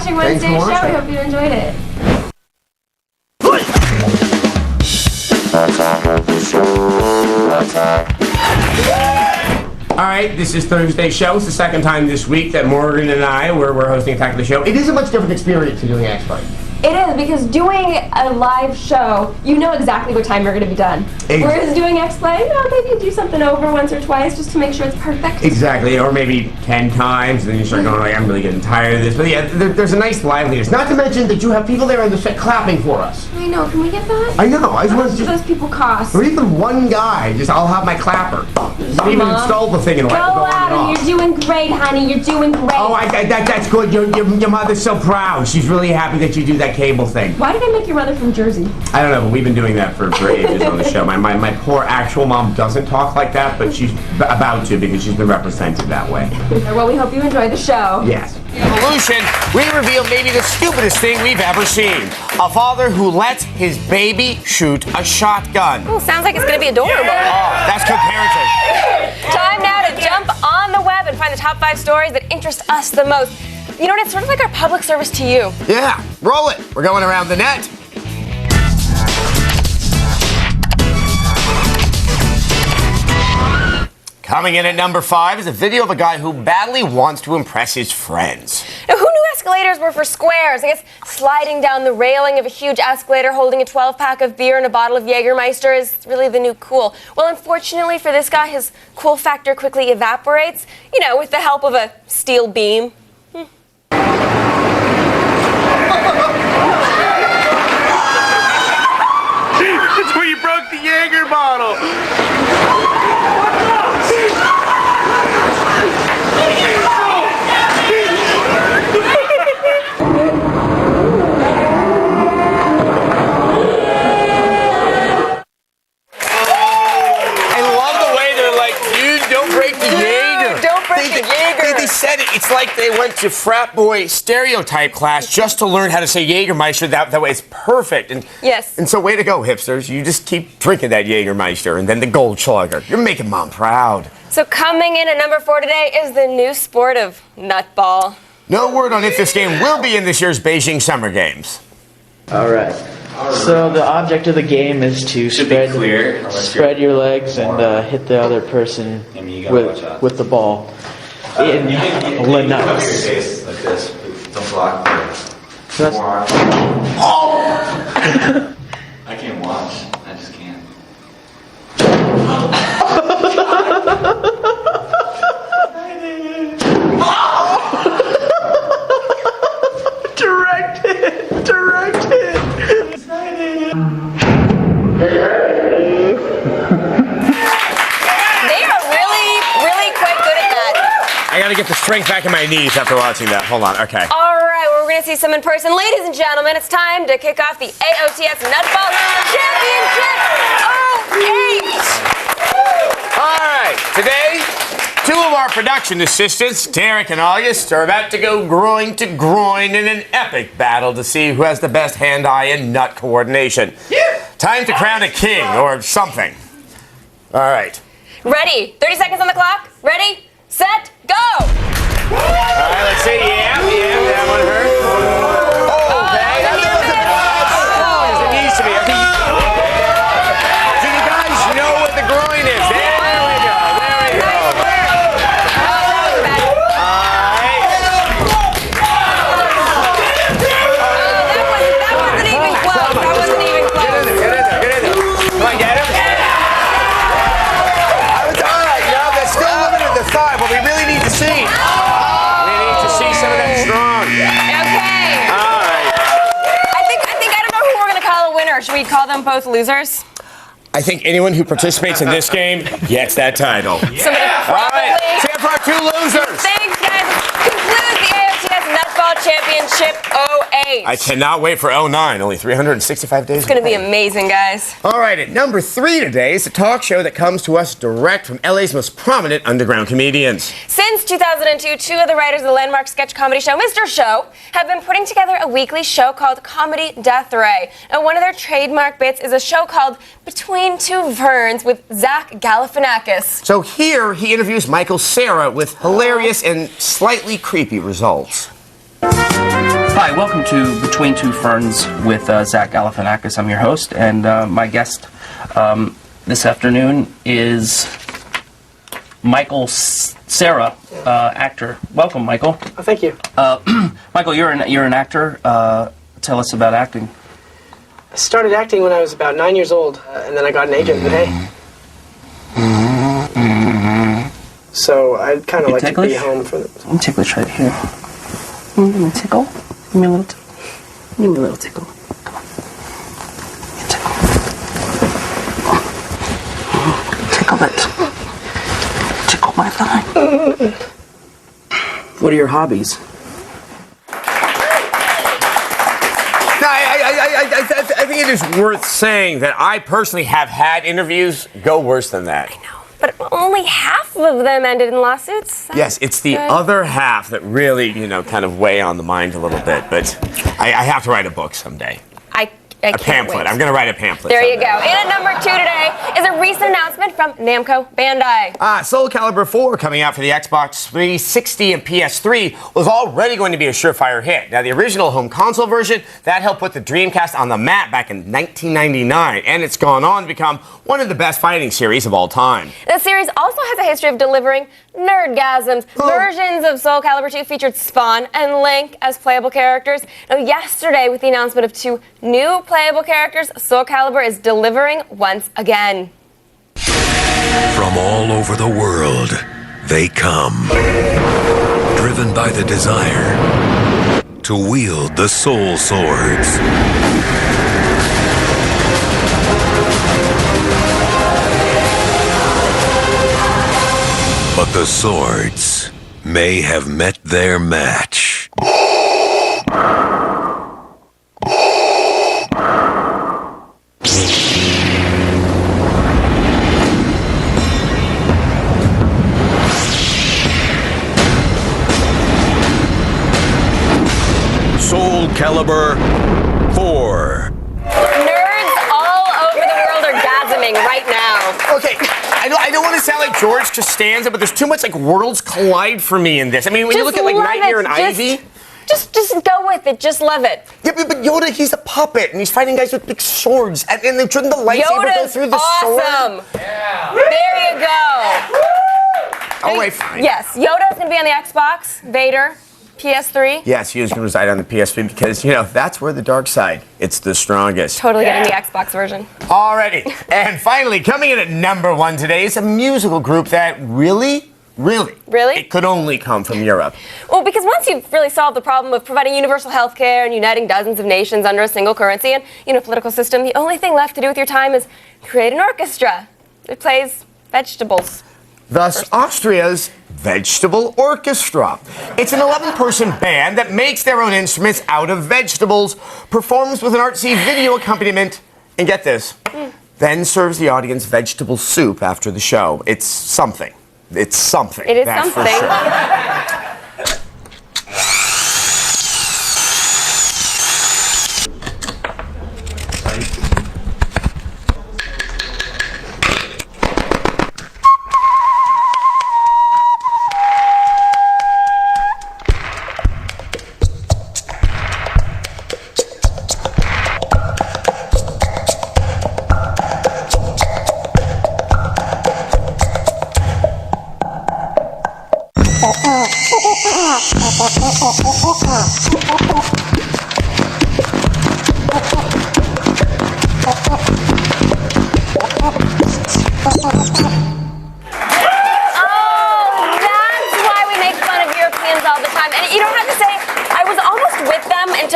watching Wednesday's show. I hope you enjoyed it. All right, this is Thursday's show. It's the second time this week that Morgan and I we're hosting Attack of the Show. It is a much different experience than doing X-Fight. It is, because doing a live show, you know exactly what time you're going to be done. Whereas doing X-Play, maybe you do something over once or twice just to make sure it's perfect. Exactly, or maybe 10 times, and then you start going like, I'm really getting tired of this. But yeah, there's a nice liveliness. Not to mention that you have people there on the set clapping for us. I know, can we get that? I know, I just want to those people cost. Or even one guy, I'll have my clapper. Not even install the thing and go out, you're doing great, honey, you're doing great. Oh, that's good. Your mother's so proud. She's really happy that you do that cable thing. Why did I make your mother from Jersey? I don't know, but we've been doing that for ages on the show. My poor actual mom doesn't talk like that, but she's about to because she's been represented that way. Well, we hope you enjoy the show. Yes. Evolution, we reveal maybe the stupidest thing we've ever seen. A father who lets his baby shoot a shotgun. Ooh, sounds like it's going to be adorable. Oh, that's comparative. Time now to jump on the web and find the top 5 stories that interest us the most. You know what? It's sort of like our public service to you. Yeah, roll it. We're going around the net. Coming in at number 5 is a video of a guy who badly wants to impress his friends. Now, who knew escalators were for squares? I guess sliding down the railing of a huge escalator holding a 12-pack of beer and a bottle of Jägermeister is really the new cool. Well, unfortunately for this guy, his cool factor quickly evaporates, with the help of a steel beam. That's where you broke the Jaeger bottle. They said it. It's like they went to frat boy stereotype class just to learn how to say Jägermeister. That way it's perfect. And yes. And so way to go, hipsters. You just keep drinking that Jägermeister and then the Goldschlager. You're making Mom proud. So coming in at number 4 today is the new sport of Nutball. No word on if this game will be in this year's Beijing Summer Games. All right. So the object of the game is to spread your legs and hit the other person with the ball. In the nuts. Like this. Don't block. So that's I can't watch. I just can't. Direct hit. They are really quite good at that. I gotta get the strength back in my knees after watching that. Hold on, okay. All right, well, we're gonna see some in person. Ladies and gentlemen, it's time to kick off the Aots Nutball Championship 08. All right, today, 2 of our production assistants, Derek and August, are about to go groin to groin in an epic battle to see who has the best hand-eye and nut coordination. Time to crown a king or something. All right. Ready? 30 seconds on the clock. Ready, set, go! All right, let's see. Yeah, that one hurt. Oh, okay. That wasn't as strong as it needs to be. Okay. Do you guys know what the groin is? There we go. Should we call them both losers? I think anyone who participates in this game gets that title. Somebody All right, cheer for our 2 losers. Thanks, guys. Concludes the AOTS Nutball Championship 08. I cannot wait for 09. Only 365 days. It's going to be amazing, guys. All right, at number 3 today is a talk show that comes to us direct from LA's most prominent underground comedians. Since 2002, 2 of the writers of the landmark sketch comedy show, Mr. Show, have been putting together a weekly show called Comedy Death Ray. And one of their trademark bits is a show called Between Two Verns with Zach Galifianakis. So here he interviews Michael Cera with hilarious and slightly creepy results. Hi, welcome to Between Two Ferns with Zach Galifianakis. I'm your host, and my guest this afternoon is Michael Cera, actor. Welcome, Michael. Oh, thank you. Michael, you're an actor. Tell us about acting. I started acting when I was about 9 years old, and then I got an agent in Hay. So I'd kind of like to be home for the... I'm ticklish right here. Give me a tickle. Give me a little tickle. Give me a little tickle. Come on. Give me a tickle. Tickle it. Tickle my thigh. What are your hobbies? I think it is worth saying that I personally have had interviews go worse than that. I know, but only half of them ended in lawsuits. Yes, it's the other half that really, kind of weigh on the mind a little bit. But I have to write a book someday. I a pamphlet. Wait. I'm going to write a pamphlet. There someday. you go. In at number 2 today is a recent announcement from Namco Bandai. Soul Calibur 4 coming out for the Xbox 360 and PS3 was already going to be a surefire hit. Now, the original home console version, that helped put the Dreamcast on the map back in 1999, and it's gone on to become one of the best fighting series of all time. The series also has a history of delivering nerdgasms. Versions of Soul Calibur 2 featured Spawn and Link as playable characters. Now, yesterday, with the announcement of 2 new playable characters, Soul Calibur is delivering once again. From all over the world, they come, driven by the desire to wield the soul swords. But the swords may have met their match. Soul Calibur 4. Nerds all over the world are gasming right now. Okay, I don't want to sound like George Costanza, but there's too much like worlds collide for me in this. I mean, when you look at like Nightmare and Ivy. Just go with it. Just love it. Yeah, but Yoda, he's a puppet, and he's fighting guys with big swords, and then shouldn't the lightsaber go through the awesome. sword? Yeah. There you go. All right, fine. Yes, Yoda's going to be on the Xbox, Vader, PS3. Yes, he is going to reside on the PS3 because, that's where the dark side, it's the strongest. Totally getting the Xbox version. Alrighty. And finally, coming in at number 1 today is a musical group that really? It could only come from Europe. Well, because once you've really solved the problem of providing universal health care and uniting dozens of nations under a single currency and, political system, the only thing left to do with your time is create an orchestra. It plays vegetables. Thus, Austria's Vegetable Orchestra. It's an 11-person band that makes their own instruments out of vegetables, performs with an artsy video accompaniment, and get this, then serves the audience vegetable soup after the show. It's something. It's something. It is that's something. For sure.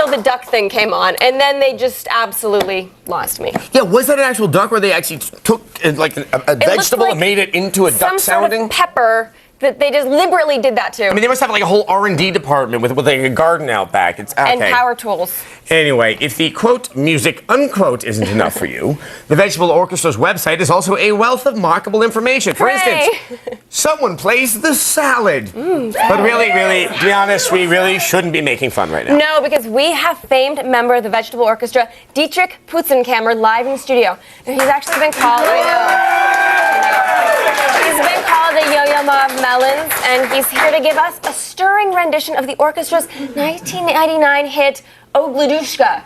The duck thing came on, and then they just absolutely lost me. Yeah, was that an actual duck where they actually took like a vegetable and made it into a duck sounding? Sort of pepper that they deliberately did that to. I mean, they must have like a whole R&D department with like a garden out back. It's okay. And power tools. Anyway, if the quote music unquote isn't enough for you, the Vegetable Orchestra's website is also a wealth of mockable information. For instance, someone plays the salad. But really, to be honest, we really shouldn't be making fun right now. No, because we have famed member of the Vegetable Orchestra, Dietrich Putzenkammer, live in the studio. And he's actually been called, he's been called the Yo-Yo Ma of Melons, and he's here to give us a stirring rendition of the orchestra's 1999 hit, O Gladushka.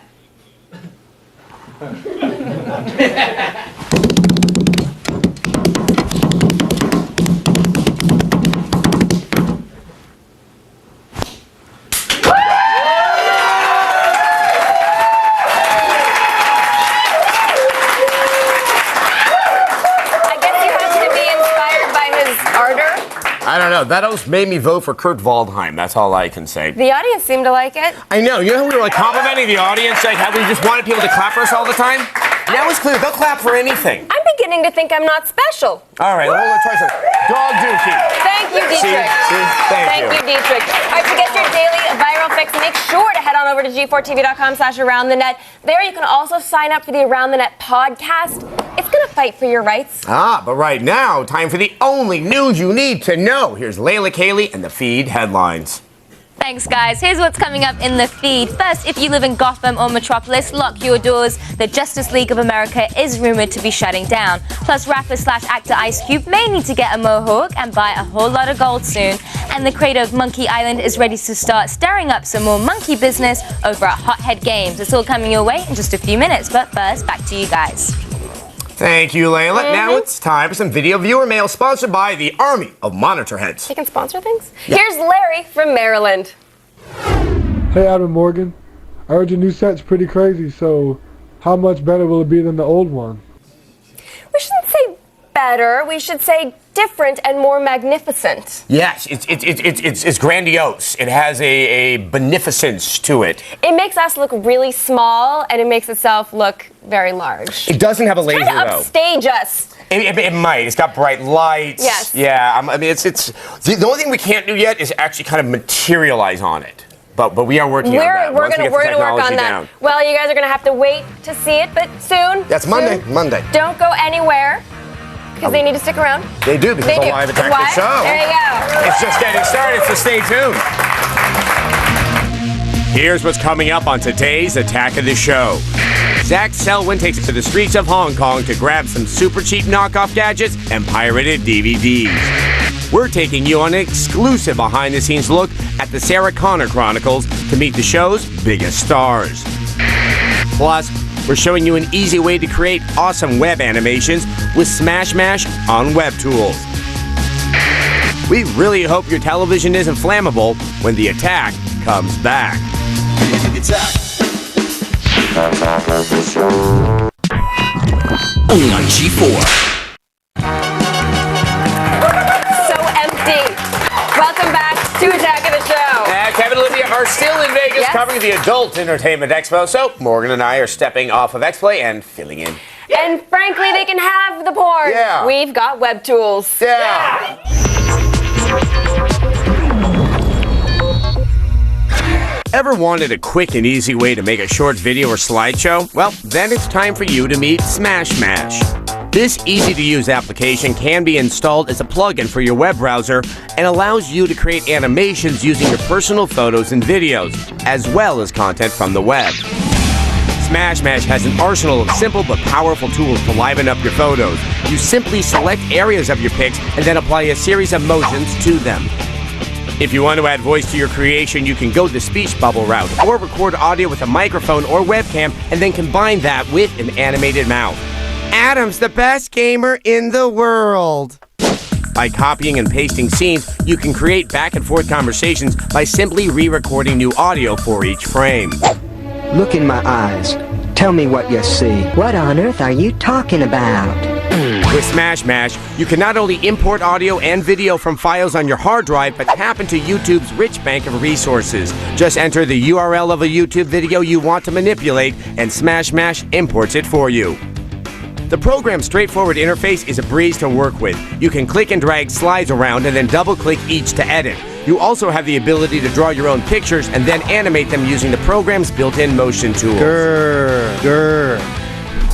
I don't know. That almost made me vote for Kurt Waldheim. That's all I can say. The audience seemed to like it. I know. You know how we were like complimenting the audience, like how we just wanted people to clap for us all the time? Now it's clear they'll clap for anything. I'm beginning to think I'm not special. All right, well, let's try some. Dog Dookie. Thank you, Dietrich. See? Thank you, Dietrich. All right, to get your daily viral fix, make sure to head on over to g4tv.com/aroundthenet. There you can also sign up for the Around the Net podcast. It's going to fight for your rights. But right now, time for the only news you need to know. Here's Layla Cayley and the feed headlines. Thanks, guys. Here's what's coming up in the feed. First, if you live in Gotham or Metropolis, lock your doors. The Justice League of America is rumored to be shutting down. Plus, rapper/actor Ice Cube may need to get a mohawk and buy a whole lot of gold soon. And the creator of Monkey Island is ready to start stirring up some more monkey business over at Hothead Games. It's all coming your way in just a few minutes. But first, back to you guys. Thank you, Layla. Now it's time for some video viewer mail sponsored by the Army of Monitor Heads. They can sponsor things? Yeah. Here's Larry from Maryland. Hey, Adam Morgan. I heard your new set's pretty crazy, so how much better will it be than the old one? We shouldn't say better. We should say different and more magnificent. Yes, it's grandiose. It has a beneficence to it. It makes us look really small, and it makes itself look very large. It doesn't have a laser, though. though. Upstage us. It might. It's got bright lights. Yes. Yeah. I mean, it's the only thing we can't do yet is actually kind of materialize on it. But we are working on that. We're gonna work on that. Well, you guys are gonna have to wait to see it, but soon. That's Monday. Monday. Don't go anywhere. Because they need to stick around. They do, because they'll live attack the show. There you go. It's just getting started, so stay tuned. Here's what's coming up on today's Attack of the Show. Zach Selwyn takes it to the streets of Hong Kong to grab some super cheap knockoff gadgets and pirated DVDs. We're taking you on an exclusive behind-the-scenes look at the Sarah Connor Chronicles to meet the show's biggest stars. Plus, we're showing you an easy way to create awesome web animations with Smash Mash on Web Tools. We really hope your television isn't flammable when the attack comes back. Only on G4. So empty. Welcome back to Attack of the Show. Kevin and Olivia are still in Vegas covering the Adult Entertainment Expo, so Morgan and I are stepping off of X-Play and filling in. And frankly, they can have the porn. Yeah. We've got Web Tools. Yeah. Ever wanted a quick and easy way to make a short video or slideshow? Well, then it's time for you to meet Smash Mash. This easy-to-use application can be installed as a plugin for your web browser and allows you to create animations using your personal photos and videos, as well as content from the web. Smash Mash has an arsenal of simple but powerful tools to liven up your photos. You simply select areas of your pics and then apply a series of motions to them. If you want to add voice to your creation, you can go the speech bubble route or record audio with a microphone or webcam and then combine that with an animated mouth. Adam's the best gamer in the world. By copying and pasting scenes, you can create back and forth conversations by simply re-recording new audio for each frame. Look in my eyes. Tell me what you see. What on earth are you talking about? With Smash Mash, you can not only import audio and video from files on your hard drive, but tap into YouTube's rich bank of resources. Just enter the URL of a YouTube video you want to manipulate, and Smash Mash imports it for you. The program's straightforward interface is a breeze to work with. You can click and drag slides around and then double-click each to edit. You also have the ability to draw your own pictures and then animate them using the program's built-in motion tools.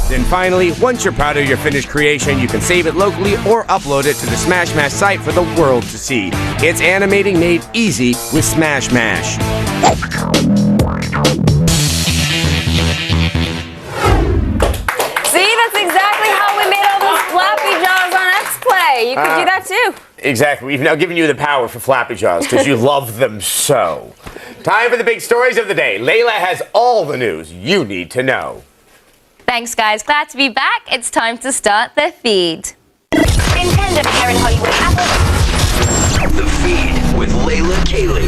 Then finally, once you're proud of your finished creation, you can save it locally or upload it to the Smash Mash site for the world to see. It's animating made easy with Smash Mash. See, that's exactly how we made all those floppy jaws on X-Play. You could do that too. Exactly. We've now given you the power for Flappy Jaws because you love them so. Time for the big stories of the day. Layla has all the news you need to know. Thanks, guys. Glad to be back. It's time to start the feed. Intended here in Hollywood. The Feed with Layla Kaylee.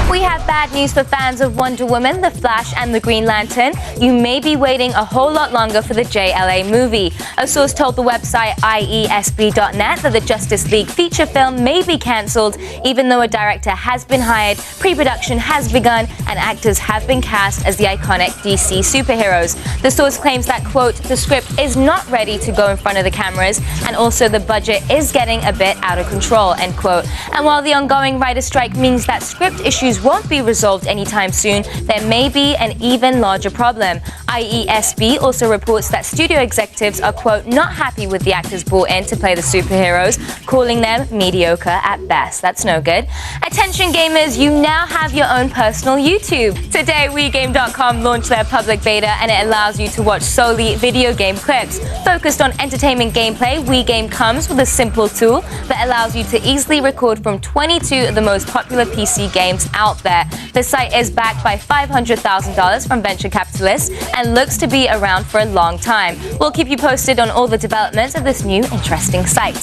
We have bad news for fans of Wonder Woman, The Flash, and The Green Lantern. You may be waiting a whole lot longer for the JLA movie. A source told the website IESB.net that the Justice League feature film may be cancelled, even though a director has been hired, pre-production has begun, and actors have been cast as the iconic DC superheroes. The source claims that, quote, the script is not ready to go in front of the cameras, and also the budget is getting a bit out of control, end quote. And while the ongoing writer's strike means that script issues won't be resolved anytime soon, there may be an even larger problem. IESB also reports that studio executives are, quote, not happy with the actors brought in to play the superheroes, calling them mediocre at best. That's no good. Attention gamers, you now have your own personal YouTube. Today, WeGame.com launched their public beta, and it allows you to watch solely video game clips. Focused on entertainment gameplay, WeGame comes with a simple tool that allows you to easily record from 22 of the most popular PC games out there. The site is backed by $500,000 from venture capitalists and looks to be around for a long time. We'll keep you posted on all the developments of this new interesting site.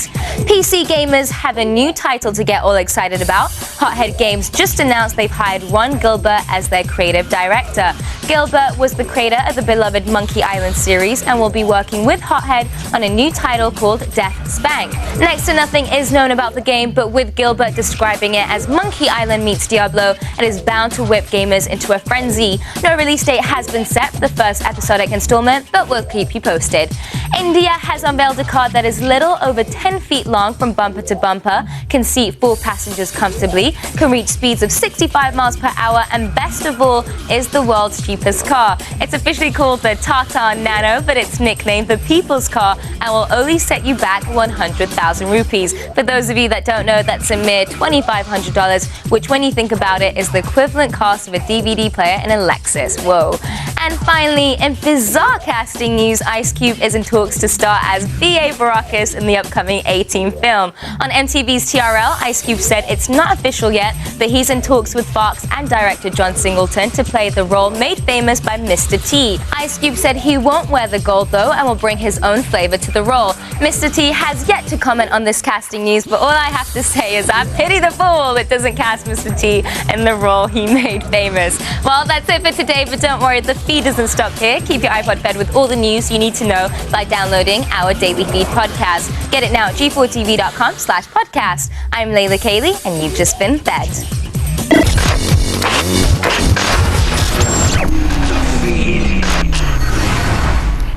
PC gamers have a new title to get all excited about. Hothead Games just announced they've hired Ron Gilbert as their creative director. Gilbert was the creator of the beloved Monkey Island series and will be working with Hothead on a new title called Death Spank. Next to nothing is known about the game, but with Gilbert describing it as Monkey Island meets Diablo, it is bound to whip gamers into a frenzy. No release date has been set for the first episodic installment, but we'll keep you posted. India has unveiled a car that is little over 10 feet long from bumper to bumper, can seat 4 passengers comfortably, can reach speeds of 65 miles per hour, and best of all, is the world's cheapest car. It's officially called the Tartar Nano, but it's nicknamed the People's Car and will only set you back 100,000 rupees. For those of you that don't know, that's a mere $2,500, which when you think about it is the equivalent cost of a DVD player in a Lexus. Whoa. And finally, in bizarre casting news, Ice Cube is in talks to star as B.A. Baracus in the upcoming A-Team film. On MTV's TRL, Ice Cube said it's not official yet, but he's in talks with Fox and director John Singleton to play the role made famous by Mr. T. Ice Cube said he won't wear the gold though and will bring his own flavor to the role. Mr. T has yet to comment on this casting news, but all I have to say is I pity the fool that doesn't cast Mr. T in the role he made famous. Well, that's it for today, but don't worry, the feed doesn't stop here. Keep your iPod fed with all the news you need to know by downloading our Daily Feed podcast. Get it now at g4tv.com/podcast. I'm Layla Kaylee, and you've just been fed.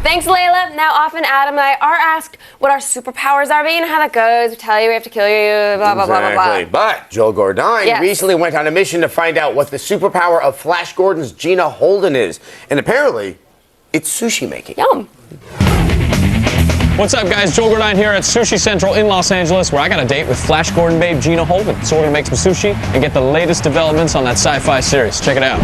Thanks, Layla. Now, often Adam and I are asked what our superpowers are, but you know how that goes. We tell you we have to kill you, blah, blah, blah, blah, blah. But Joel Gordine recently went on a mission to find out what the superpower of Flash Gordon's Gina Holden is. And apparently, it's sushi making. Yum. What's up, guys? Joel Gordine here at Sushi Central in Los Angeles, where I got a date with Flash Gordon babe Gina Holden. So we're gonna make some sushi and get the latest developments on that sci-fi series. Check it out.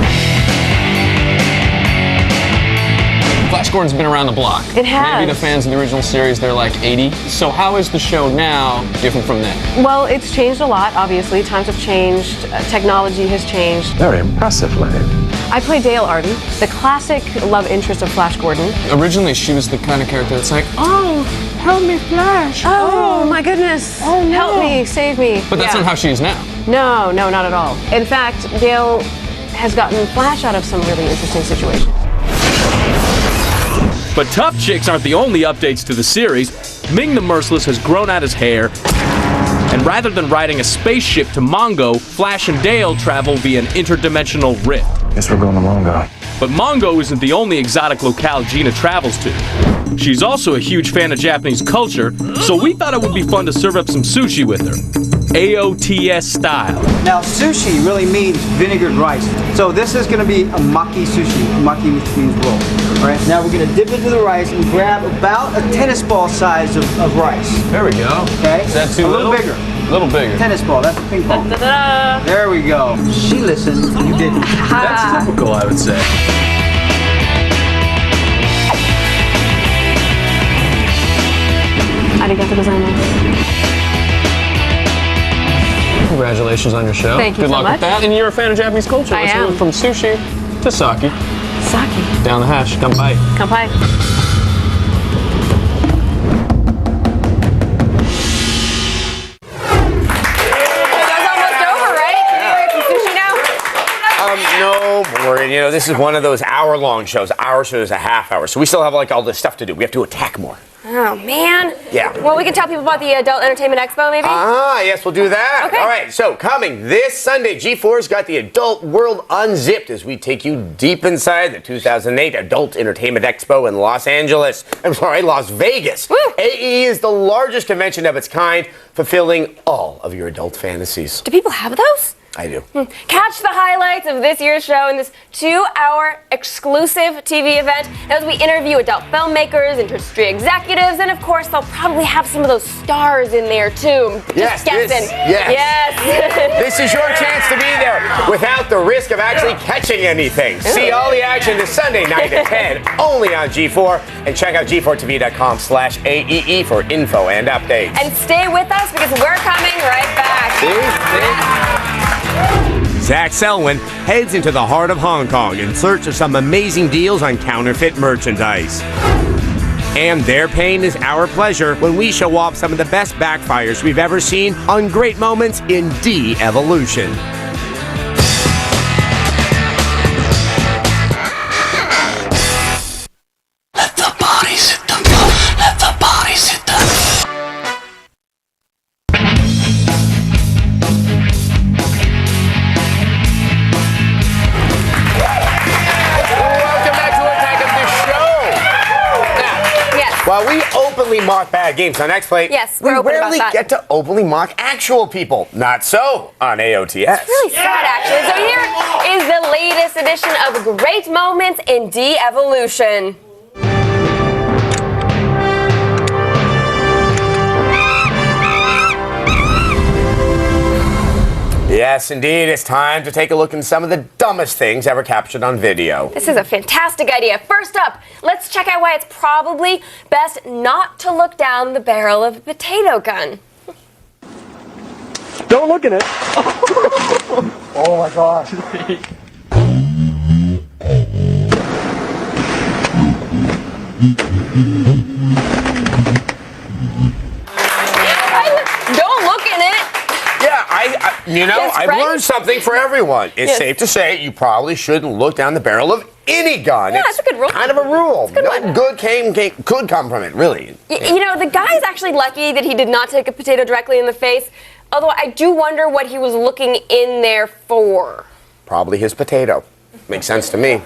Flash Gordon's been around the block. It has. Maybe the fans of the original series, they're like 80. So how is the show now different from then? Well, it's changed a lot, obviously. Times have changed. Technology has changed. Very impressive, lady. I play Dale Arden, the classic love interest of Flash Gordon. Originally, she was the kind of character that's like, oh, help me, Flash. Oh, my goodness. Oh, no. Help me, save me. But that's not how she is now. No, not at all. In fact, Dale has gotten Flash out of some really interesting situations. But tough chicks aren't the only updates to the series. Ming the Merciless has grown out his hair, and rather than riding a spaceship to Mongo, Flash and Dale travel via an interdimensional rift. Guess we're going to Mongo. But Mongo isn't the only exotic locale Gina travels to. She's also a huge fan of Japanese culture, so we thought it would be fun to serve up some sushi with her. Aots style. Now, sushi really means vinegared rice. So this is going to be a maki sushi. Maki means roll. All right. Now we're going to dip into the rice and grab about a tennis ball size of rice. There we go. Okay. Is that too little? A little bigger. A little bigger. Tennis ball. That's a ping pong. Da-da-da. There we go. She listened. You didn't. That's typical, I would say. Arigato gozaimasu. congratulations on your show. Thank you Good so luck much. with that. And you're a fan of Japanese culture. I Let's am. move from sushi to sake. Sake. Down the hash. Come by. Come by. No, Morgan, you know, this is one of those hour-long shows. Our show is a half hour, so we still have, like, all this stuff to do. We have to attack more. Oh, man. Yeah. Well, we can tell people about the Adult Entertainment Expo, maybe? Ah, yes, we'll do that. Okay. All right, so coming this Sunday, G4's got the Adult World Unzipped as we take you deep inside the 2008 Adult Entertainment Expo in Las Vegas. Woo. AE is the largest convention of its kind, fulfilling all of your adult fantasies. Do people have those? I do. Catch the highlights of this year's show in this 2-hour exclusive TV event as we interview adult filmmakers, industry executives, and of course they'll probably have some of those stars in there too. Yes, Just guessing. yes. This is your chance to be there without the risk of actually catching anything. See all the action this Sunday 9 to 10 only on G4, and check out g4tv.com/AEE for info and updates. And stay with us because we're coming right back. Zach Selwyn heads into the heart of Hong Kong in search of some amazing deals on counterfeit merchandise. And their pain is our pleasure when we show off some of the best backfires we've ever seen on great moments in de-evolution. Let the bodies hit the floor. Let the bodies hit the While we openly mock bad games on X-Play, Yes, we we're open about rarely that. get to openly mock actual people. Not so on AOTS. Really sad, actually. So here is the latest edition of Great Moments in De-Evolution. Yes, indeed. It's time to take a look at some of the dumbest things ever captured on video. This is a fantastic idea. First up, let's check out why it's probably best not to look down the barrel of a potato gun. Don't look at it. Oh my gosh. Don't look in it. Yeah, Yes, I've right? learned something for everyone. It's Yes. safe to say you probably shouldn't look down the barrel of any gun. Yeah, it's a good rule. Kind of a rule. It's a good No one. good could come from it, really. You know, the guy's actually lucky that he did not take a potato directly in the face, although I do wonder what he was looking in there for. Probably his potato. Makes sense to me.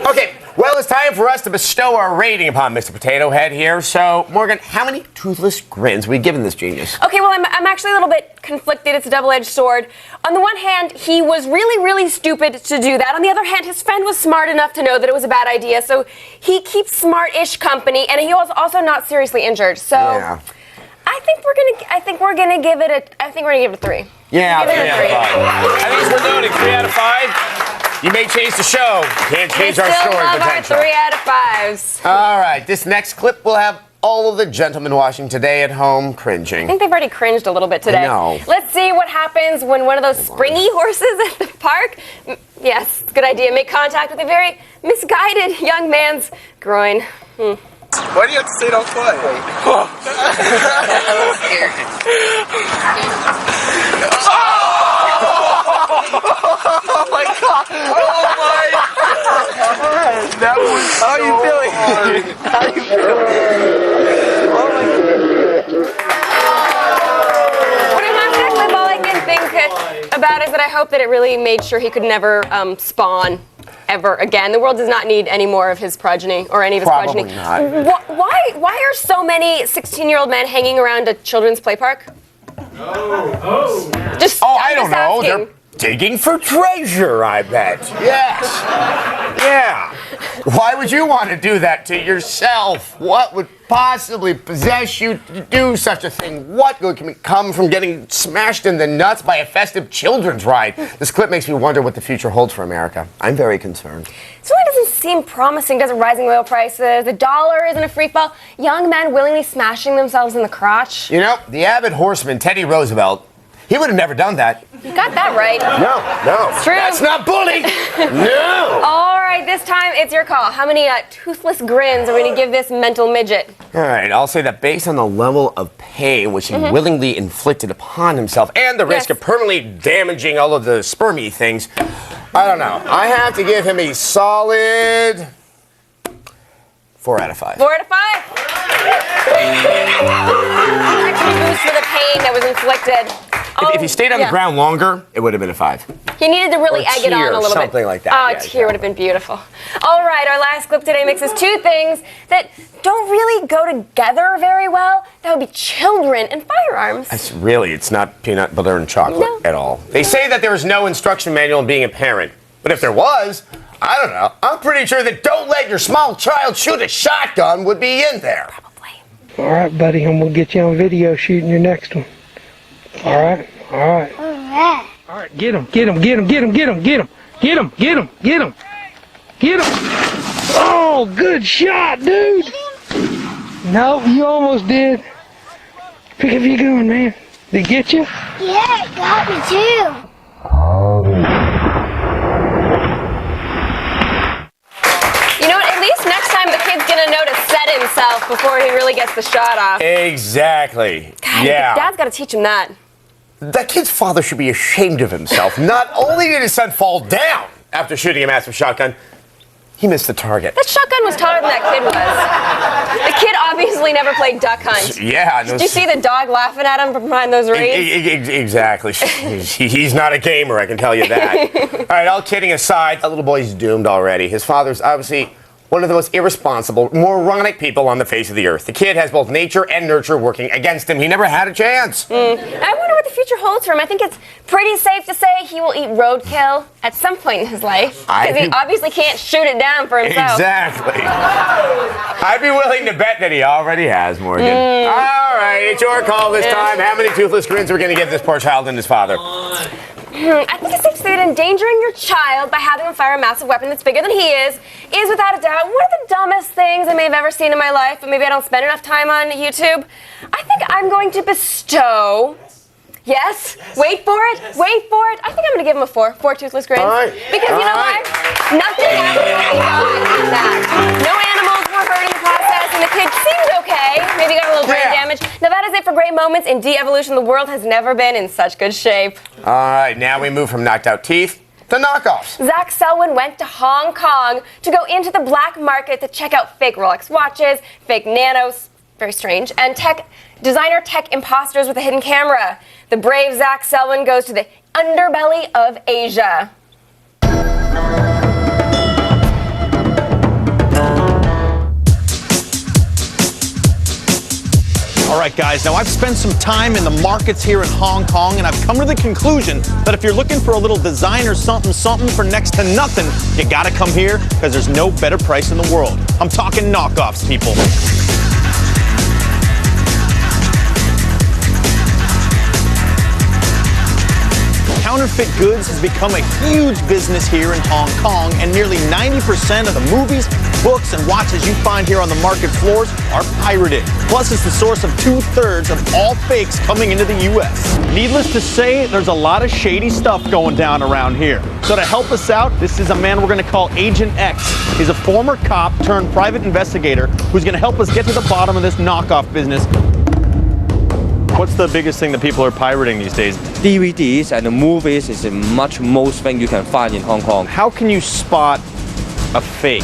Okay, well, it's time for us to bestow our rating upon Mr. Potato Head here. So, Morgan, how many toothless grins are we giving this genius? Okay, well, I'm actually a little bit conflicted. It's a double-edged sword. On the one hand, he was really, really stupid to do that. On the other hand, his friend was smart enough to know that it was a bad idea, so he keeps smart-ish company, and he was also not seriously injured. So, Yeah. I think we're gonna give it a 3. Yeah, Give it a 3. 3 out of 5. I think it's worth noting, 3 out of 5. You may change the show. Can't change our Still story love our potential. 3 out of 5s. All right, this next clip will have all of the gentlemen watching today at home I cringing. think they've already cringed a little bit today. I know. Let's see what happens when one of those springy horses at the park, yes, good idea, make contact with a very misguided young man's groin. Why do you have to say don't play? Oh my god! Oh my god! That was How are you feeling? How are you feeling? Oh my Pretty much that's all I can think about is that I hope that it really made sure he could never spawn ever again. The world does not need any more of his progeny or any of his Probably progeny. not. Why are so many 16-year-old men hanging around a children's play park? Just I don't just know. asking. They're digging for treasure, I bet. Yes. Yeah. Why would you want to do that to yourself? What would possibly possess you to do such a thing? What good can come from getting smashed in the nuts by a festive children's ride? This clip makes me wonder what the future holds for America. I'm very concerned. This really doesn't seem promising, does it? Rising oil prices, the dollar isn't a free fall, young men willingly smashing themselves in the crotch. You know, the avid horseman Teddy Roosevelt, He would have never done that. You got that right. No. It's true. That's not bullying. No. All right, this time it's your call. How many toothless grins are we going to give this mental midget? All right, I'll say that based on the level of pain which he willingly inflicted upon himself and the risk of permanently damaging all of the spermy things, I don't know. I have to give him a solid 4 out of 5. 4 out of 5? Actually boost for the pain that was inflicted. If he stayed on the ground longer, it would have been a 5. He needed to really egg it on a little bit. Something like that. Oh, a tear would have been beautiful. All right, our last clip today mixes two things that don't really go together very well. That would be children and firearms. It's not peanut butter and chocolate at all. They say that there is no instruction manual in being a parent. But if there was, I don't know. I'm pretty sure that don't let your small child shoot a shotgun would be in there. Probably. All right, buddy, I'm going to get you on video shooting your next one. All right. All right, get him. Oh, good shot, dude. No, you almost did. Pick up your gun, man. Did it get you? Yeah, it got me too. You know what? At least next time the kid's gonna know to set himself before he really gets the shot off. Exactly. God, yeah. Dad's got to teach him that. That kid's father should be ashamed of himself. Not only did his son fall down after shooting a massive shotgun, he missed the target. That shotgun was taller than that kid was. The kid obviously never played duck hunt. Yeah. Did you see the dog laughing at him from behind those reeds? Exactly. He's not a gamer, I can tell you that. All right, all kidding aside, that little boy's doomed already. His father's obviously one of the most irresponsible, moronic people on the face of the earth. The kid has both nature and nurture working against him. He never had a chance. I wonder what the future holds for him. I think it's pretty safe to say he will eat roadkill at some point in his life. Because he obviously can't shoot it down for himself. Exactly. I'd be willing to bet that he already has, Morgan. All right, it's your call this time. How many toothless grins are we going to give this poor child and his father? I think it's safe to say that endangering your child by having him fire a massive weapon that's bigger than he is without a doubt one of the dumbest things I may have ever seen in my life, but maybe I don't spend enough time on YouTube. I think I'm going to bestow... Yes? Wait for it. I think I'm going to give him a 4. 4 toothless grins. All right. Because you know why? Nothing absolutely died in that. No animals were hurt in the process, and the kid seemed okay. Maybe got a little brain damage. Now that is it for great moments in de-evolution. The world has never been in such good shape. All right, now we move from knocked out teeth to knockoffs. Zach Selwyn went to Hong Kong to go into the black market to check out fake Rolex watches, fake Nanos, very strange, and designer tech imposters with a hidden camera. The brave Zach Selwyn goes to the underbelly of Asia. All right, guys, now I've spent some time in the markets here in Hong Kong, and I've come to the conclusion that if you're looking for a little designer something for next to nothing, you gotta come here, because there's no better price in the world. I'm talking knockoffs, people. Counterfeit goods has become a huge business here in Hong Kong, and nearly 90% of the movies, books, and watches you find here on the market floors are pirated. Plus, it's the source of 2/3 of all fakes coming into the U.S. Needless to say, there's a lot of shady stuff going down around here. So to help us out, this is a man we're going to call Agent X. He's a former cop turned private investigator who's going to help us get to the bottom of this knockoff business. What's the biggest thing that people are pirating these days? DVDs and the movies is most thing you can find in Hong Kong. How can you spot a fake?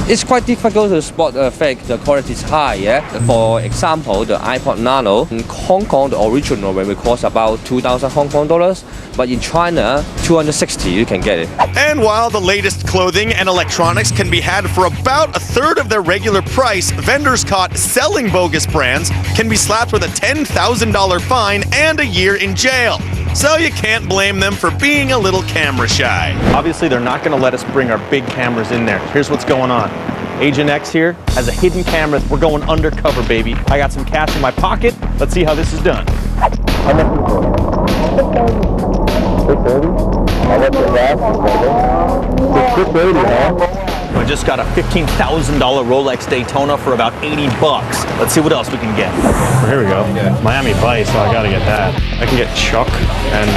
It's quite difficult to spot a fake. The quality is high, yeah? For example, the iPod Nano, in Hong Kong, the original will cost about 2,000 Hong Kong dollars, but in China, 260 you can get it. And while the latest clothing and electronics can be had for about 1/3 of their regular price, vendors caught selling bogus brands can be slapped with a $10,000 fine and a year in jail. So you can't blame them for being a little camera shy. Obviously, they're not going to let us bring our big cameras in there. Here's what's going on. Agent X here has a hidden camera. We're going undercover, baby. I got some cash in my pocket. Let's see how this is done. I just got a $15,000 Rolex Daytona for about 80 bucks. Let's see what else we can get. Well, here we go. Miami Vice, so I gotta get that. I can get Chuck and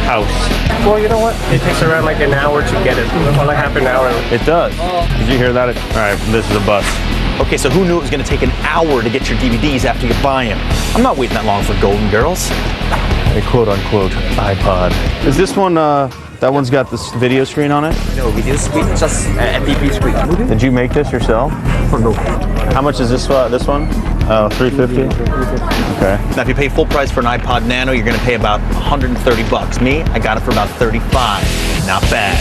House. Well, you know what? It takes around like an hour to get it. Or like half an hour. It does. Did you hear that? All right, this is a bust. Okay, so who knew it was going to take an hour to get your DVDs after you buy them? I'm not waiting that long for Golden Girls. A quote-unquote iPod. Is this one, that one's got this video screen on it? No, video screen, just MPP screen. Did you make this yourself? Oh, no. How much is this one? Oh, $350? Okay. Now, if you pay full price for an iPod Nano, you're going to pay about 130 bucks. Me, I got it for about 35. Not bad.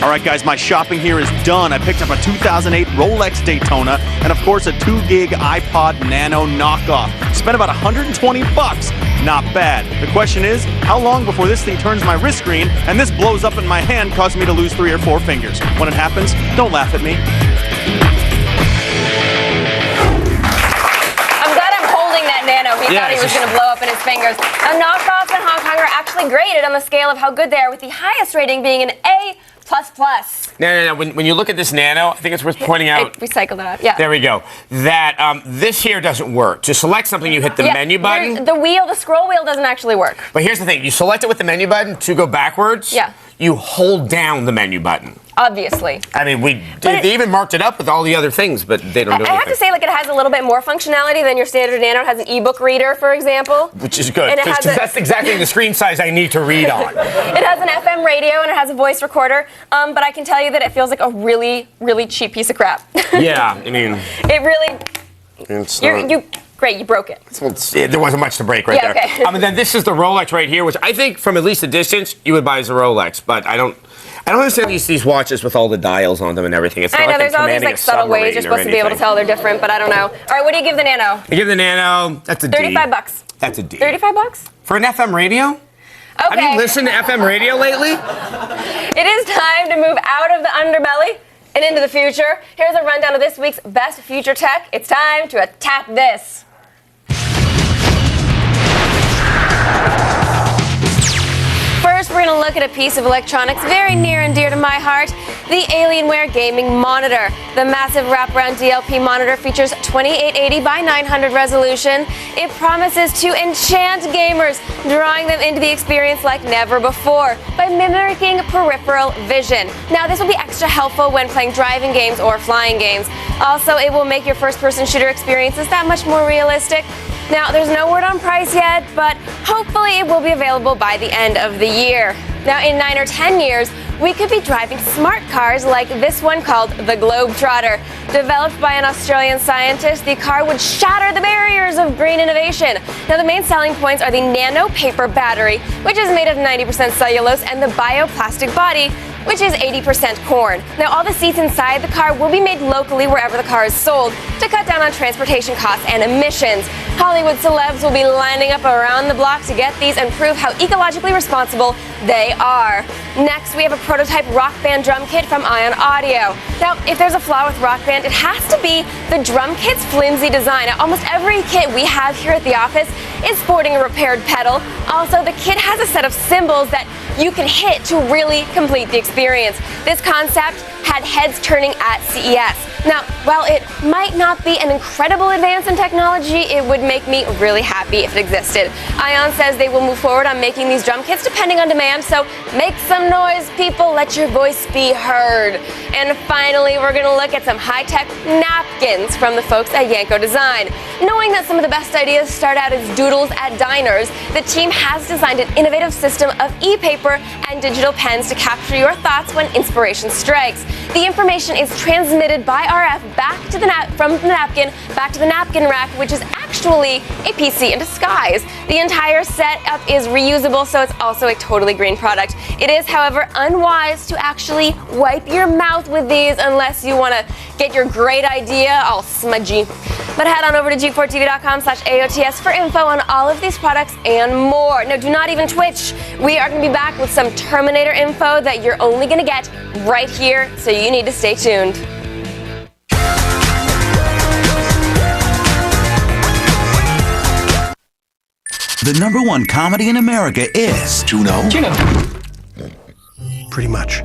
All right, guys, my shopping here is done. I picked up a 2008 Rolex Daytona and, of course, a 2-gig iPod Nano knockoff. Spent about 120 bucks. Not bad. The question is, how long before this thing turns my wrist green and this blows up in my hand, causing me to lose 3 or 4 fingers? When it happens, don't laugh at me. I'm glad I'm holding that Nano. He thought he was going to blow up in his fingers. Now, knockoffs in Hong Kong are actually graded on the scale of how good they are, with the highest rating being an A++. No. When you look at this Nano, I think it's worth pointing out. I recycled it out. Yeah. There we go. That this here doesn't work. To select something, you hit the menu button. The scroll wheel doesn't actually work. But here's the thing: you select it with the menu button. To go backwards, you hold down the menu button. Obviously. I mean, they even marked it up with all the other things, but they don't do anything. I have to say, like, it has a little bit more functionality than your standard Nano. It has an ebook reader, for example. Which is good, because that's exactly the screen size I need to read on. It has an FM radio and it has a voice recorder, but I can tell you that it feels like a really, really cheap piece of crap. Yeah, I mean... It really... It's Great, you broke it. There wasn't much to break there. Okay. And then this is the Rolex right here, which I think, from at least a distance, you would buy as a Rolex, but I don't understand these watches with all the dials on them and everything. It's not I know, like there's all these like subtle ways you're supposed to be able to tell they're different, but I don't know. All right, what do you give the Nano? I give the Nano, that's a D. 35 bucks. That's a D. 35 bucks? For an FM radio? Okay. Have you listened to FM radio lately? It is time to move out of the underbelly and into the future. Here's a rundown of this week's best future tech. It's time to tap this. First, we're going to look at a piece of electronics very near and dear to my heart, the Alienware gaming monitor. The massive wraparound DLP monitor features 2880 by 900 resolution. It promises to enchant gamers, drawing them into the experience like never before by mimicking peripheral vision. Now, this will be extra helpful when playing driving games or flying games. Also, it will make your first-person shooter experiences that much more realistic. Now, there's no word on price yet, but hopefully it will be available by the end of the year. Now, in 9 or 10 years, we could be driving smart cars like this one called the Globetrotter. Developed by an Australian scientist, the car would shatter the barriers of green innovation. Now, the main selling points are the nano paper battery, which is made of 90% cellulose, and the bioplastic body, which is 80% corn. Now, all the seats inside the car will be made locally wherever the car is sold to cut down on transportation costs and emissions. Hollywood celebs will be lining up around the block to get these and prove how ecologically responsible they are. Next, we have a prototype Rock Band drum kit from Ion Audio. Now, if there's a flaw with Rock Band, it has to be the drum kit's flimsy design. Now, almost every kit we have here at the office is sporting a repaired pedal. Also, the kit has a set of cymbals that you can hit to really complete the experience. This concept had heads turning at CES. Now, while it might not be an incredible advance in technology, it would make me really happy if it existed. Ion says they will move forward on making these drum kits depending on demand, so make some noise, people, let your voice be heard. And finally, we're gonna look at some high-tech napkins from the folks at Yanko Design. Knowing that some of the best ideas start out as doodles at diners, the team has designed an innovative system of e-paper and digital pens to capture your thoughts when inspiration strikes. The information is transmitted by RF back to from the napkin back to the napkin rack, which is actually a PC in disguise. The entire setup is reusable, so it's also a totally green product. It is, however, unwise to actually wipe your mouth with these unless you want to get your great idea all smudgy. But head on over to G4TV.com/AOTS for info on all of these products and more. No, do not even twitch. We are going to be back with some Terminator info that you're only going to get right here, so you need to stay tuned. The #1 comedy in America is Juno. Pretty much.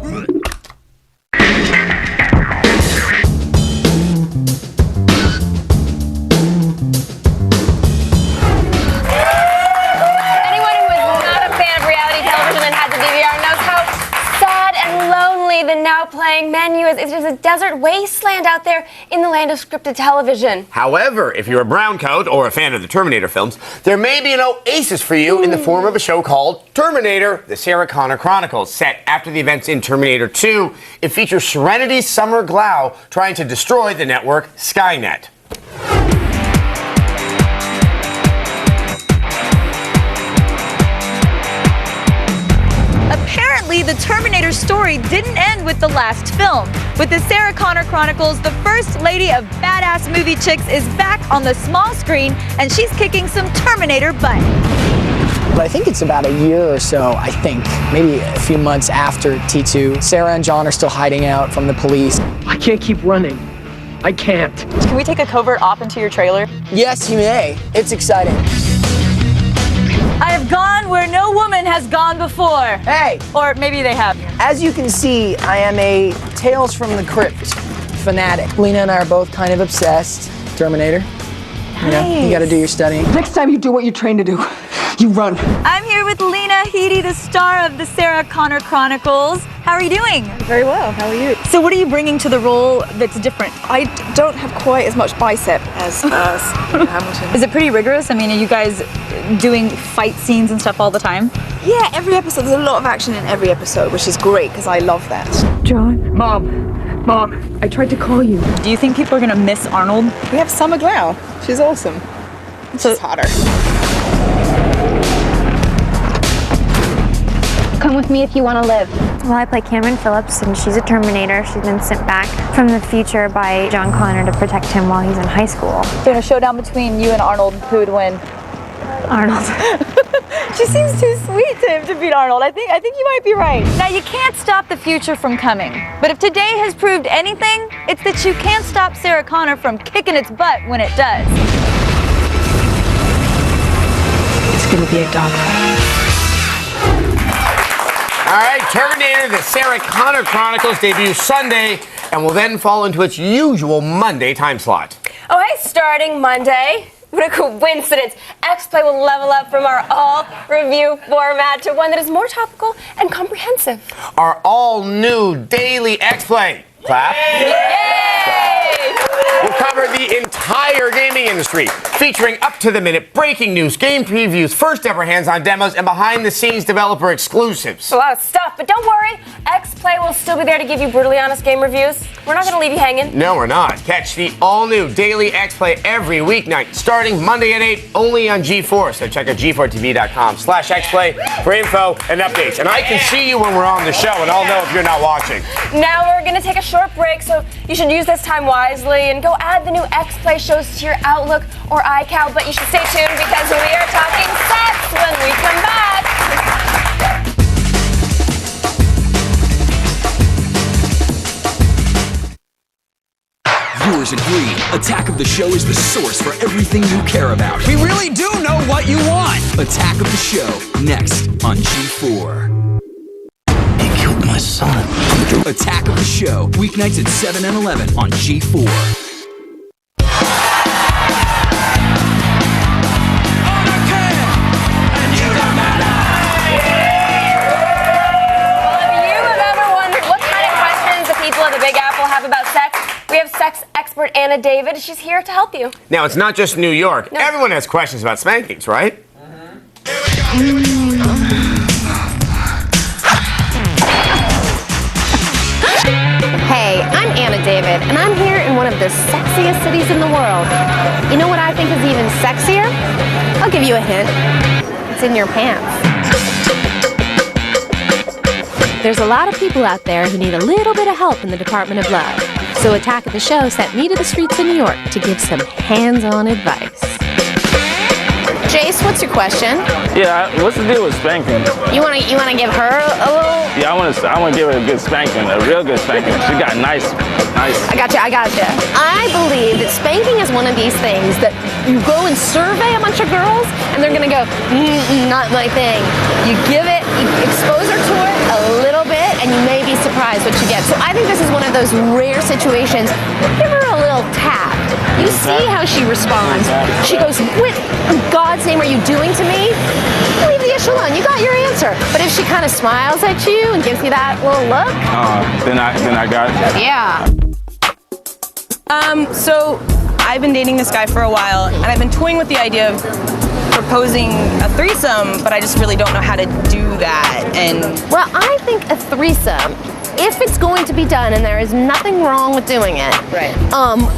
playing menu. It is a desert wasteland out there in the land of scripted television. However, if you're a browncoat or a fan of the Terminator films, there may be an oasis for you in the form of a show called Terminator, the Sarah Connor Chronicles. Set after the events in Terminator 2, it features Serenity Summer Glau trying to destroy the network Skynet. Apparently, the Terminator story didn't end with the last film. With the Sarah Connor Chronicles, the first lady of badass movie chicks is back on the small screen, and she's kicking some Terminator butt. But I think it's about a year or so, I think, maybe a few months after T2. Sarah and John are still hiding out from the police. I can't keep running. I can't. Can we take a covert op into your trailer? Yes, you may. It's exciting. I have gone where no woman has gone before. Hey! Or maybe they have. As you can see, I am a Tales from the Crypt fanatic. Lena and I are both kind of obsessed. Terminator. You know, you gotta do your studying. Next time you do what you're trained to do, you run. I'm here with Lena Headey, the star of the Sarah Connor Chronicles. How are you doing? Very well. How are you? So what are you bringing to the role that's different? I don't have quite as much bicep as Hamilton. Is it pretty rigorous? I mean, are you guys doing fight scenes and stuff all the time? Yeah, every episode. There's a lot of action in every episode, which is great because I love that. John, Mom, I tried to call you. Do you think people are gonna miss Arnold? We have Summer Glau. She's awesome. She's hotter. Come with me if you want to live. Well, I play Cameron Phillips, and she's a Terminator. She's been sent back from the future by John Connor to protect him while he's in high school. So in a showdown between you and Arnold, who would win? Arnold. She seems too sweet to him to beat Arnold. I think you might be right. Now, you can't stop the future from coming. But if today has proved anything, it's that you can't stop Sarah Connor from kicking its butt when it does. It's gonna be a dogfight. All right, Terminator, the Sarah Connor Chronicles debuts Sunday and will then fall into its usual Monday time slot. Oh, hey, starting Monday. What a coincidence. X-Play will level up from our all-review format to one that is more topical and comprehensive. Our all-new daily X-Play. Clap. Yay! We'll cover the entire gaming industry, featuring up-to-the-minute breaking news, game previews, first-ever hands-on demos, and behind-the-scenes developer exclusives. A lot of stuff, but don't worry. X-Play will still be there to give you brutally honest game reviews. We're not going to leave you hanging. No, we're not. Catch the all-new daily X-Play every weeknight, starting Monday at 8, only on G4. So check out g4tv.com/Xplay for info and updates. And I can see you when we're on the show, and I'll know if you're not watching. Now we're going to take a short break, so you should use this time wisely and go add the new X-Play shows to your Outlook or iCal. But you should stay tuned because we are talking sex when we come back. Viewers agree. Attack of the Show is the source for everything you care about. We really do know what you want. Attack of the Show, next on G4. He killed my son. Attack of the Show, weeknights at 7 and 11 on G4. We have sex expert Anna David. She's here to help you. Now, it's not just New York. No. Everyone has questions about spankings, right? Hey, I'm Anna David, and I'm here in one of the sexiest cities in the world. You know what I think is even sexier? I'll give you a hint. It's in your pants. There's a lot of people out there who need a little bit of help in the Department of Love. So Attack of the Show sent me to the streets of New York to give some hands-on advice. Jace, what's your question? Yeah, what's the deal with spanking? You wanna give her a little? Yeah, I wanna give her a good spanking, a real good spanking. She got nice. I gotcha. I believe that spanking is one of these things that you go and survey a bunch of girls, and they're gonna go, not my thing. You give it, you expose her to it a little bit, and you may be surprised what you get. So I think this is one of those rare situations. Give her a little tap. You see how she responds. She goes, what in God's name are you doing to me? Leave the issue alone. You got your answer. But if she kind of smiles at you and gives you that little look, then I got it. yeah. So I've been dating this guy for a while, and I've been toying with the idea of proposing a threesome, but I just really don't know how to do that. And well, I think a threesome, if it's going to be done, and there is nothing wrong with doing it, right,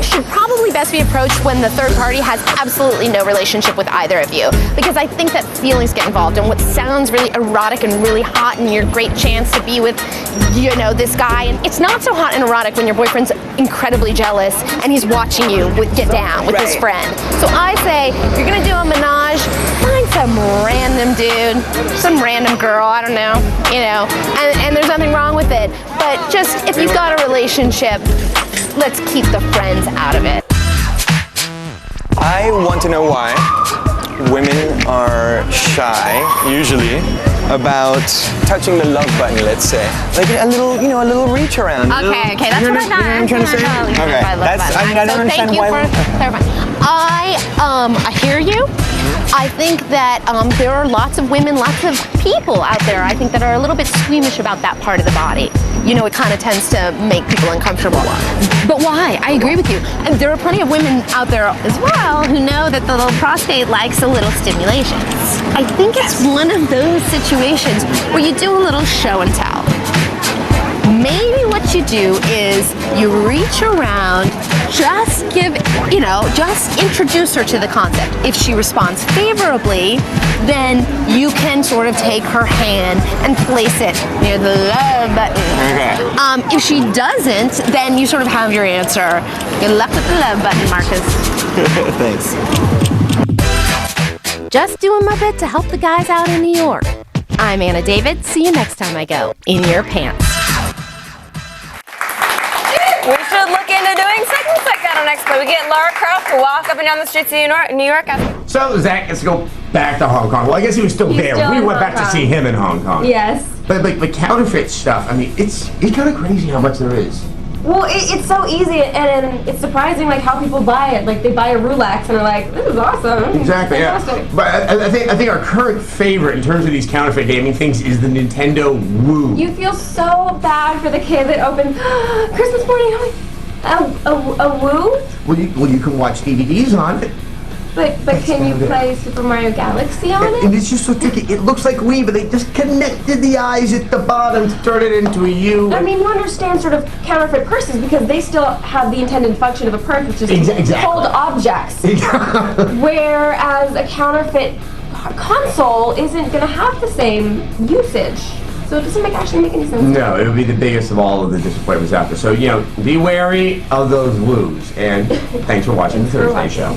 should probably best be approached when the third party has absolutely no relationship with either of you. Because I think that feelings get involved, and what sounds really erotic and really hot, and your great chance to be with, you know, this guy, and it's not so hot and erotic when your boyfriend's incredibly jealous and he's watching you get down with his friend. So I say, if you're gonna do a menage, find some random dude, some random girl, I don't know, you know, and there's nothing wrong with it. But just, if you've got a relationship, let's keep the friends out of it. I want to know why women are shy, usually, about touching the love button, let's say. Like a little, you know, a little reach around. Okay, that's what I got. I'm trying to say? Okay, I don't understand why. I hear you. I think that there are lots of women, lots of people out there, I think, that are a little bit squeamish about that part of the body. You know, it kind of tends to make people uncomfortable. But why? I agree with you. And there are plenty of women out there as well who know that the little prostate likes a little stimulation. I think it's one of those situations where you do a little show and tell. Maybe what you do is you reach around, just introduce her to the concept. If she responds favorably, then you can sort of take her hand and place it near the love button. Okay. If she doesn't, then you sort of have your answer. You're left with the love button, Marcus. Thanks. Just doing my bit to help the guys out in New York. I'm Anna David. See you next time I go in your pants. We should look into doing segments like that on Expo. We get Laura Croft to walk up and down the streets of New York. So Zach gets to go back to Hong Kong. Well, I guess he was still there. Still We in went Hong back to Kong. see him in Hong Kong. Yes. But like the counterfeit stuff, I mean, it's kind of crazy how much there is. Well, it's so easy, and it's surprising, like, how people buy it. Like, they buy a Rolex, and they're like, this is awesome. Exactly, Fantastic. yeah. But I think our current favorite in terms of these counterfeit gaming things is the Nintendo Wii. You feel so bad for the kid that opened Christmas morning. A Wii? Well, you can watch DVDs on it. But can you play Super Mario Galaxy on it? And it's just so tricky. It looks like Wii, but they just connected the eyes at the bottom to turn it into a U. I mean, you understand sort of counterfeit purses because they still have the intended function of a purse, which is Exactly. hold objects. Whereas a counterfeit console isn't going to have the same usage. So it doesn't actually make any sense. No, it would be the biggest of all of the disappointments out there. So, you know, be wary of those woos. And thanks for watching the Thursday show.